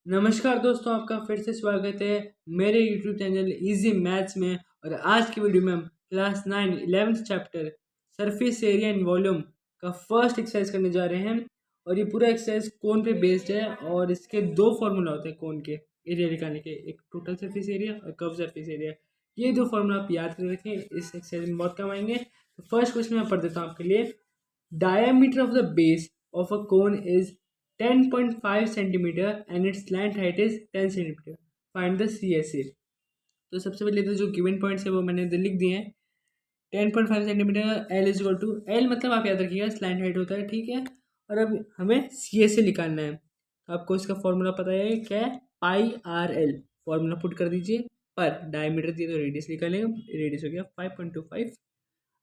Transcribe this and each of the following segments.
नमस्कार दोस्तों, आपका फिर से स्वागत है मेरे YouTube चैनल इजी मैथ्स में। और आज की वीडियो में हम class 9 11th chapter surface area and volume का फर्स्ट एक्सरसाइज करने जा रहे हैं। और ये पूरा एक्सरसाइज कोन पे बेस्ड है और इसके दो फॉर्मूला होते हैं कोन के एरिया निकालने के, एक टोटल सरफेस एरिया और कर्व सरफेस एरिया। ये दो फॉर्मूला आप याद कर रखें, इस एक्सरसाइज में बहुत काम आएंगे। तो फर्स्ट क्वेश्चन मैं पढ़ देता हूँ आपके लिए। Diameter of the base of a cone is 10.5 centimeter and its slant height is 10 centimeter. Find the CSA. तो सबसे पहले तो जो गिवन पॉइंट्स है वो मैंने इधर लिख दिए हैं। 10.5 centimetre L is equal to L, मतलब आप याद रखिएगा स्लैंट हाइट होता है, ठीक है। और अब हमें CSA निकालना है, तो आपको इसका फॉर्मूला पता है क्या है, पाई आर एल। फॉर्मूला पुट कर दीजिए, पर डायमीटर दिए तो रेडियस निकालेंगे, रेडियस हो गया 5.25।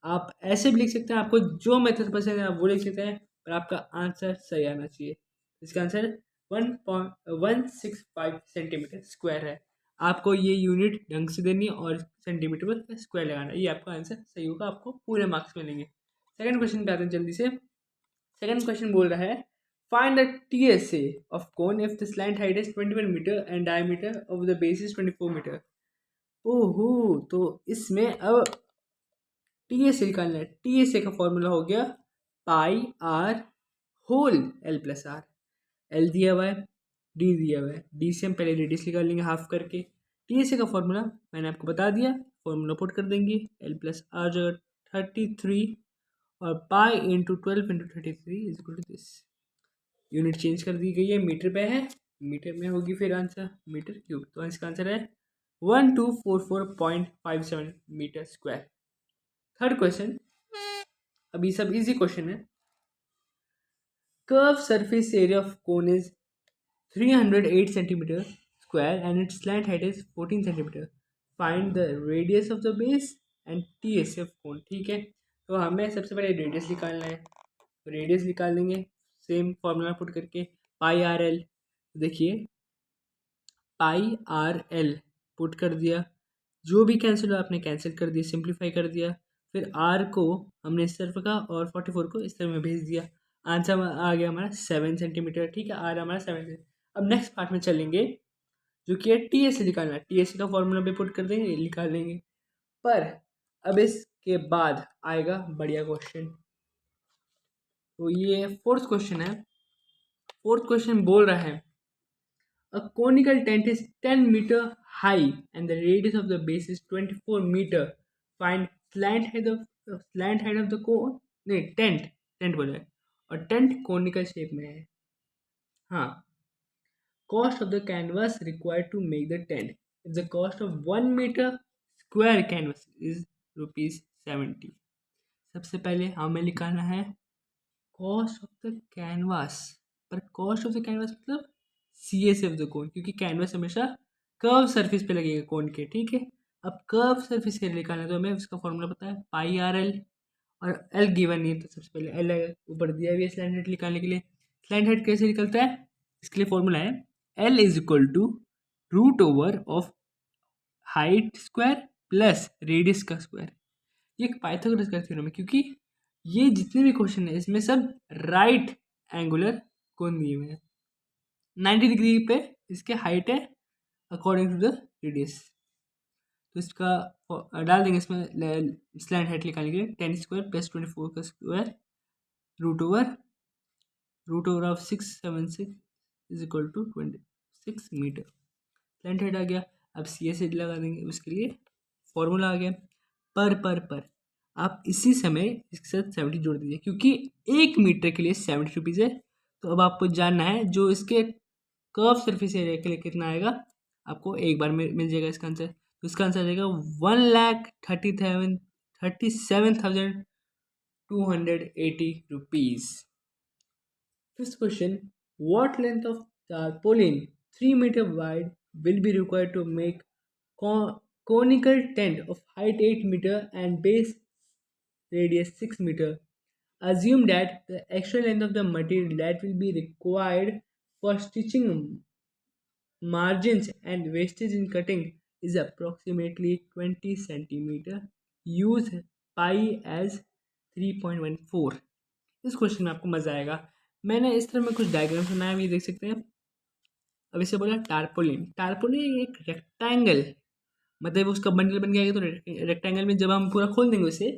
आप ऐसे भी लिख सकते हैं, आपको जो मेथड पसंद है आप वो लिख सकते हैं, पर आपका आंसर सही आना चाहिए। इसका आंसर 1.165 सेंटीमीटर स्क्वायर है। आपको ये यूनिट ढंग से देनी है और सेंटीमीटर पर स्क्वायर लगाना है, ये आपका आंसर सही होगा, आपको पूरे मार्क्स मिलेंगे। सेकंड क्वेश्चन पे आते हैं जल्दी से। सेकंड क्वेश्चन बोल रहा है, find the TSA of cone if the slant height is 21 metre and diameter of the base is 24 metre. ओहो, तो इसमें अब TSA निकालना है। TSA का फॉर्मूला हो गया pi r whole L plus r. L दिया हुआ है, डी दिया हुआ है, डी से हम पहले रेडियस निकाल लेंगे हाफ करके। TSA का फॉर्मूला मैंने आपको बता दिया, फॉर्मूला पुट कर देंगे, एल प्लस आर जो 33 और pi into 12 × 33 is equal to this. Unit change कर दी गई है, मीटर पे है, मीटर में होगी फिर आंसर मीटर क्यूब। तो इसका आंसर है 1244.57 मीटर स्क्वायर। थर्ड क्वेश्चन, अभी सब इजी क्वेश्चन है। Curve surface area of cone is 308 centimetre square and it's slant height is 14 centimetre. Find the radius of the base and TSA of कोन। ठीक है, तो हमें सबसे पहले रेडियस निकालना है, तो रेडियस निकाल लेंगे सेम फॉर्मूला पुट करके, पाई आर एल। देखिए पाई आर एल पुट कर दिया, जो भी कैंसिल हुआ आपने कैंसिल कर दिया, सिंप्लीफाई कर दिया। फिर आर को हमने इस तरफ का और 44 को इस तरफ में भेज दिया। आंसर आ गया हमारा 7 सेंटीमीटर। ठीक है, आर हमारा 7 सेंटीमीटर। अब नेक्स्ट पार्ट में चलेंगे, जो कि है TSA निकालना है। TSA का फॉर्मूला भी पुट कर देंगे, निकाल लेंगे। पर अब इसके बाद आएगा बढ़िया क्वेश्चन, तो ये फोर्थ क्वेश्चन है। फोर्थ क्वेश्चन बोल रहा है, a conical tent is 10 meter high and the radius of the base is 24 meter. Find slant height of the cone, नहीं टेंट, टेंट बोला है और टेंट कोनिकल शेप में है। हाँ, cost of the canvas required to make the tent. If the cost of 1 meter square canvas is ₹70। सबसे पहले हमें निकालना है कॉस्ट ऑफ द कैनवास, पर कॉस्ट ऑफ द कैनवास मतलब CSA ऑफ द कोन, क्योंकि कैनवास हमेशा कर्व सरफेस पे लगेगा कोन के। ठीक है, अब कर्व सरफेस के लिए निकालना है तो हमें उसका फॉर्मूला पता है पाई आर एल, और एल गिवन नहीं है तो सबसे पहले एल ऊपर दिया हुआ है स्लैंट हेड निकालने के लिए। स्लैंट हेड कैसे निकलता है, इसके लिए फॉर्मूला है L is equal to root over of height square plus radius का स्क्वायर। ये एक पाइथागोरस का थ्योरम है, क्योंकि ये जितने भी क्वेश्चन है इसमें सब राइट एंगुलर कोण दिए हुए हैं। 90 डिग्री पे इसके हाइट है अकॉर्डिंग टू द रेडियस। तो इसका डाल देंगे इसमें स्लैंट हाइट निकालने के लिए 10 स्क्वायर प्लस 24 का square root over of 676 is equal to 26 metre. Slant height आ गया। अब CSA लगा देंगे, उसके लिए फॉर्मूला आ गया पर आप इसी समय इसके साथ 70 जोड़ दीजिए, क्योंकि 1 मीटर के लिए 70 रुपीज़ है। तो अब आपको जानना है जो इसके कर्व सरफेस एरिया के लिए कितना आएगा, आपको एक बार में मिल जाएगा इसका आंसर। तो इसका आंसर आ जाएगा 1,37,280 rupees. Fifth question, what length of tarpaulin 3 meter wide will be required to make conical tent of height 8 meter and base radius 6 meter? Assume that the actual length of the material that will be required for stitching margins and wastage in cutting is approximately 20 centimeter. Use pi as 3.14। इस question में आपको मजा आएगा। मैंने इस तरह में कुछ डायग्राम बनाया, ये देख सकते हैं। अब इसे बोला टारपोलिन। टारपोलिन एक रेक्टेंगल, मतलब उसका बंडल बन गया, तो रेक्टेंगल में जब हम पूरा खोल देंगे उसे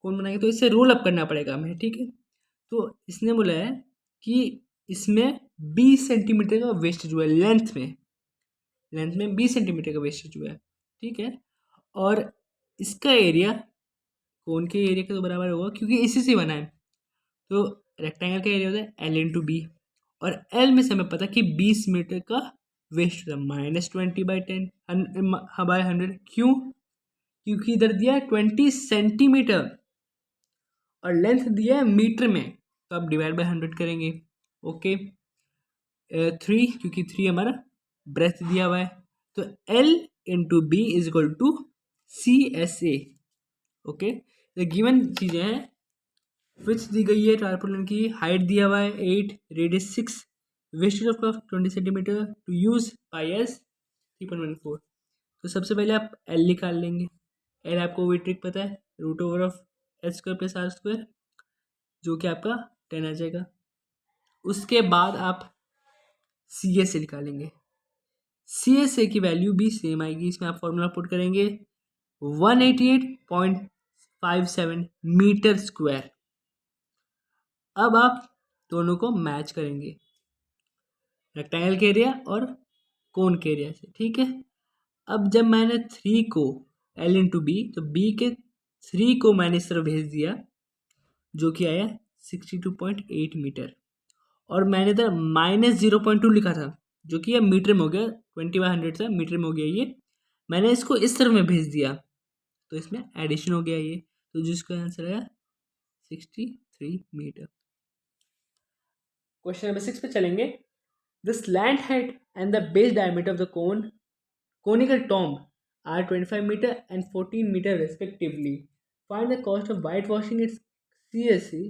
कौन बनाएंगे, तो इससे रोल अप करना पड़ेगा हमें, ठीक है। तो इसने बोला है कि इसमें 20 सेंटीमीटर का वेस्टेज हुआ है, लेंथ में 20 सेंटीमीटर का वेस्टेज हुआ है, ठीक है। और इसका एरिया कोन के एरिया के तो बराबर होगा, क्योंकि इसी से बना है। तो रेक्टेंगल का एरिया होता है L×B, और L में से हमें पता कि 20 मीटर का वेस्ट होता है, -20/10 बाय 100। क्यों? क्योंकि इधर दिया है 20 सेंटीमीटर और लेंथ दिया है मीटर में, तो आप डिवाइड बाय 100 करेंगे। ओके, 3, क्योंकि 3 हमारा ब्रेथ दिया हुआ है, तो L×B = CSA। ओके, तो गिवन चीज़ें हैं, विड्थ दी गई है टारपोलिन की, हाइट दिया हुआ है 8, radius 6, wastage of 20 centimetre, to use pi as 3.14। तो सबसे पहले आप एल निकाल लेंगे। एल आपको वही ट्रिक पता है, √/(h²+r²), जो कि आपका 10 आ जाएगा। उसके बाद आप सी एस ए निकालेंगे। सी एस ए की वैल्यू भी सेम आएगी, इसमें आप फॉर्मूला पुट करेंगे 188.57 मीटर स्क्वायर। अब आप दोनों को मैच करेंगे, रेक्टेंगल के एरिया और कोन के एरिया से, ठीक है। अब जब मैंने 3 को L×B, तो B के 3 को मैंने इस तरफ भेज दिया, जो कि आया 62.8 मीटर, और मैंने इधर -0.2 लिखा था, जो कि अब मीटर में हो गया, 20/100 था, मीटर में हो गया ये। मैंने इसको इस तरफ में भेज दिया, तो इसमें एडिशन हो गया ये, तो जिसका आंसर आया 63 मीटर। क्वेश्चन नंबर 6 पे चलेंगे। The slant height and the base diameter of the conical tomb are 25 meter and 14 meter respectively. Find the cost of whitewashing its CSC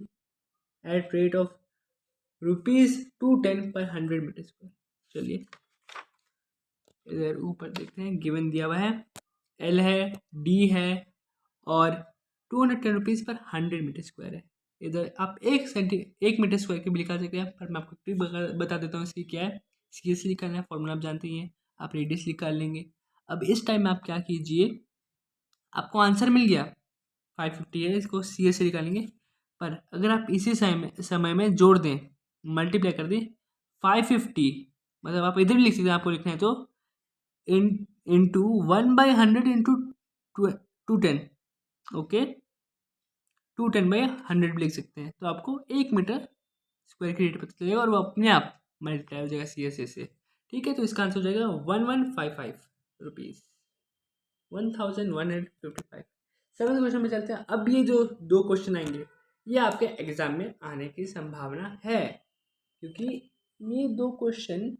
at rate of ₹210 per 100 metre square. चलिए इधर ऊपर देखते हैं, given दिया हुआ है, एल है, D है, और 210 रुपीज़ पर 100 मीटर स्क्वायर है। इधर आप 1 मीटर स्क्वायर की भी निकाल सकते हैं, पर मैं आपको ट्रिक बता देता हूँ इसकी क्या है। सी एस निकालना है, फॉर्मूला आप जानते ही हैं, आप रेडियस निकाल लेंगे। अब इस टाइम में आप क्या कीजिए, आपको आंसर मिल गया 550 है, इसको सी एस से निकालेंगे। पर अगर आप इसी समय में जोड़ दें, मल्टीप्लाई कर दें 550, मतलब आप इधर भी लिख सकते हैं, आपको लिखना है तो इंटू 1/100 इंटू 210। ओके, 210/100 भी लिख सकते हैं, तो आपको 1 मीटर स्क्वायर की रेट पता चलेगा, और वो अपने आप मल्टीप्लाई हो जाएगा सी एस से, ठीक है। तो इसका आंसर हो जाएगा 1155 रुपीज़, 1155। सेवन्थ क्वेश्चन में चलते हैं। अब ये जो 2 क्वेश्चन आएंगे, ये आपके एग्जाम में आने की संभावना है, क्योंकि ये 2 क्वेश्चन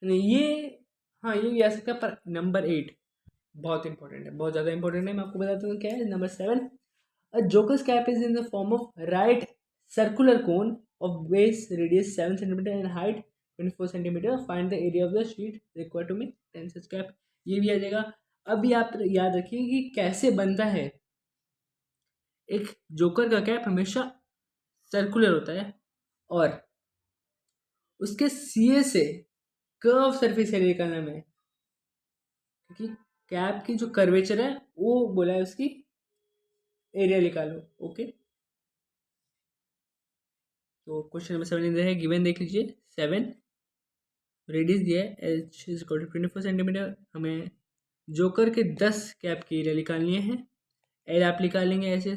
ये, हाँ ये भी आ सकता है, पर नंबर 8 बहुत इंपॉर्टेंट है, बहुत ज़्यादा इंपॉर्टेंट है। मैं आपको बताता हूँ क्या है। Number 7, a jokers cap is in the form of right circular cone of base radius 7 centimetre and height 24 centimetre. Find the area of the sheet required to make 10 such cap. ये भी आ जाएगा। अभी आप याद रखिए कि कैसे बनता है। एक जोकर का कैप हमेशा सर्कुलर होता है, और उसके सीए से कर्व सरफेस एरिया निकालना है, क्योंकि कैप की जो कर्वेचर है वो बोला है उसकी एरिया निकालो। ओके, तो क्वेश्चन नंबर 7 इधर है, गिवन देख लीजिए। 7 रेडियस दिया है H=24 सेंटीमीटर। हमें जोकर के 10 कैप की एरिया निकालनी है। एल आप निकाल लेंगे ऐसे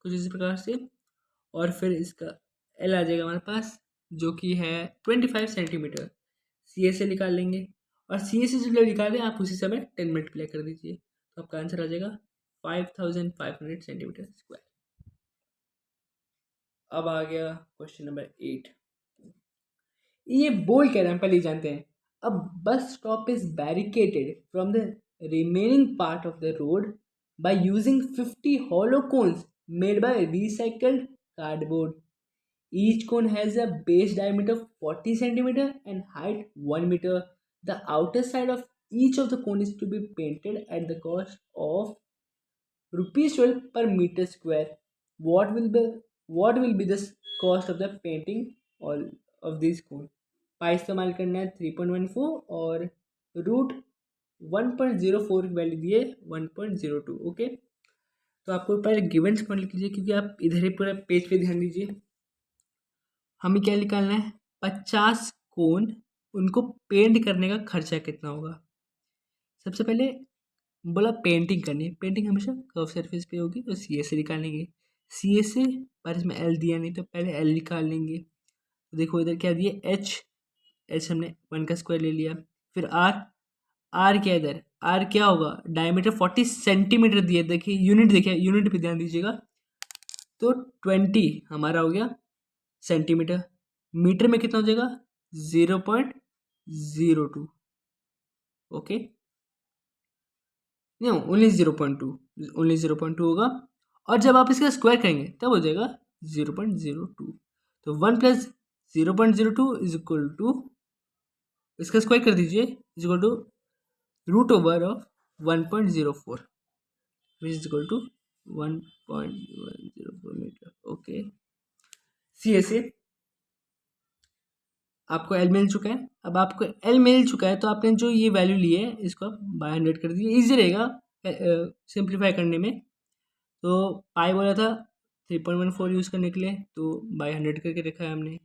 कुछ इस प्रकार से, और फिर इसका एल आ जाएगा हमारे पास, जो कि है 25 सेंटीमीटर। सी एस से निकाल लेंगे, और सी एस से जब निकालें आप उसी समय 10 मल्टीप्लाई कर दीजिए, तो आपका आंसर आ जाएगा 5500 सेंटीमीटर स्क्वायर। अब आ गया क्वेश्चन नंबर 8। ये बोल्ड कह रहे हैं, पहले ही जानते हैं। अब bus stop is barricaded from the remaining part of the road by using 50 hollow cones made by recycled cardboard. Each cone has a base diameter of 40 centimeter and height 1 meter. The outer side of each of the cone is to be painted at the cost of ₹12 per meter square. What will be what will be the cost of the painting all of these cones? पाई इस्तेमाल करना है 3.14 और root 1.04 की value दिए 1.02। Okay, तो आपको पहले गिवन्स पढ़ लिख लीजिए क्योंकि आप इधर ही पूरा पेज पे ध्यान दीजिए। हमें क्या निकालना है, 50 कोन, उनको पेंट करने का खर्चा कितना होगा। सबसे पहले बोला पेंटिंग करनी है, पेंटिंग हमेशा कर्व सरफेस पे होगी तो सी एस से निकालेंगे। सी एस से पर इसमें एल दिया नहीं तो पहले एल निकाल लेंगे। तो देखो इधर क्या दिए एच, एच हमने 1 का स्क्वायर ले लिया। फिर आर, आर क्या इधर, आर क्या होगा, डायमीटर 40 सेंटीमीटर दिए, देखिए यूनिट, देखिए यूनिट पे ध्यान दीजिएगा। तो 20 हमारा हो गया सेंटीमीटर, मीटर में कितना हो जाएगा 0.02। ओके, नहीं ओनली 0.2, ओनली 0.2 होगा। और जब आप इसका स्क्वायर करेंगे तब हो जाएगा 0.02। तो 1 प्लस 0.02 इज इक्वल टू, इसका स्क्वायर कर दीजिए, is equal to root over of 1.04 which is equal to 1.104 metre. Okay, C S A आपको एल मिल चुका है। अब आपको एल मिल चुका है तो आपने जो ये वैल्यू ली है इसको आप बाय 100 कर दीजिए, ईजी रहेगा सिंप्लीफाई करने में। तो पाई बोला था 3.14 यूज़ करने के लिए, तो बाय 100 करके रखा है हमने।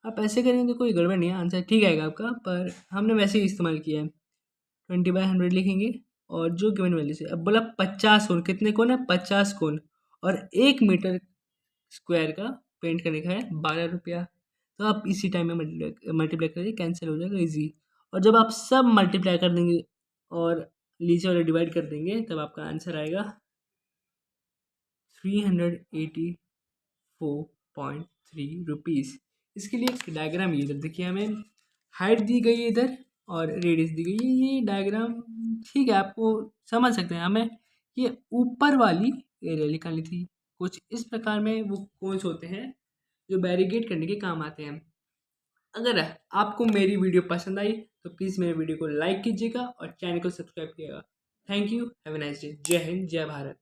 आप ऐसे करेंगे तो कोई गड़बड़ नहीं है, आंसर ठीक आएगा आपका, पर हमने वैसे ही इस्तेमाल किया है। 20/100 लिखेंगे और जो गिवन वैल्यू से, अब बोला 50 कोण, कितने कोण है 50 कोण, और 1 मीटर स्क्वायर का पेंट करने का है 12 रुपया। तो आप इसी टाइम में मल्टीप्लाई करिए, कैंसिल हो जाएगा इजी। और जब आप सब मल्टीप्लाई कर देंगे और नीचे वाले डिवाइड कर देंगे तब आपका आंसर आएगा 384.3 रुपीज़। इसके लिए एक डायग्राम ये इधर देखिए, हमें हाइट दी गई है इधर और रेडियस दी गई है। ये डायग्राम ठीक है, आपको समझ सकते हैं। हमें ये ऊपर वाली एरिया निकालनी थी। कुछ इस प्रकार में वो कोन्स होते हैं जो बैरिकेड करने के काम आते हैं। अगर आपको मेरी वीडियो पसंद आई तो प्लीज़ मेरे वीडियो को लाइक कीजिएगा और चैनल को सब्सक्राइब कीजिएगा। Thank you, have a nice day. जय हिंद, जय भारत।